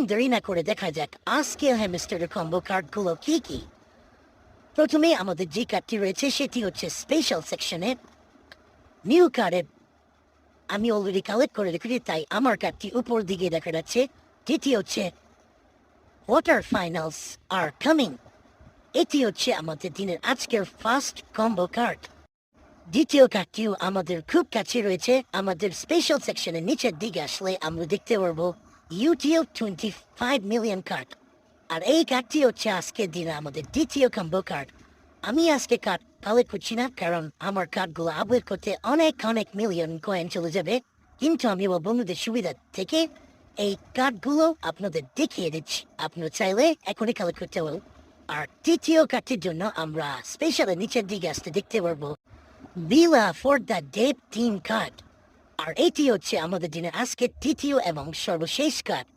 দেরি না করে দেখা যাক আজকে হ্যামস্টারের কম্বো কার্ডগুলো কি কি। প্রথমে আমাদের যে কার্ডটি রয়েছে সেটি হচ্ছে স্পেশাল সেকশনে নিউ কার্ডের। আমি অলরেডি কালেক্ট করে রেখেছি তাই আমার কার্ডটি উপর দিকে দেখা যাচ্ছে। দ্বিতীয় হচ্ছে ওয়াটার ফাইনালস আর কামিং। এটি হচ্ছে আমাদের দিনের আজকের ফার্স্ট কম্বো কার্ড। দ্বিতীয় কার্ডটিও আমাদের খুব কাছে রয়েছে। আমাদের স্পেশাল সেকশনের নিচের দিকে আসলে আমরা দেখতে পারবো ইউটিএল 25 মিলিয়ন কার্ড। আর এই কার্ডটি হচ্ছে আজকের দিনে আমাদের দ্বিতীয় কম্বো কার্ড। আমি আজকে কার্ড কালেক্ট করছি না কারণ আমার কার্ডগুলো আপডেট করতে অনেক অনেক মিলিয়ন কয়েন চলে যাবে, কিন্তু আমি আমার বন্ধুদের সুবিধা থেকে এই কার্ডগুলো আপনাদের দেখিয়ে দিচ্ছি। আপনারা চাইলে এখনই কালেক্ট করতে পারবেন। আর তৃতীয় কার্ডটির জন্য আমরা স্পেশালের নিচের দিকে আসতে দেখতে পারবো বিলা ফর দ্য ডেপ টিম কার্ড। আর এটি হচ্ছে আমাদের দিনের আজকে তৃতীয় এবং সর্বশেষ কার্ড।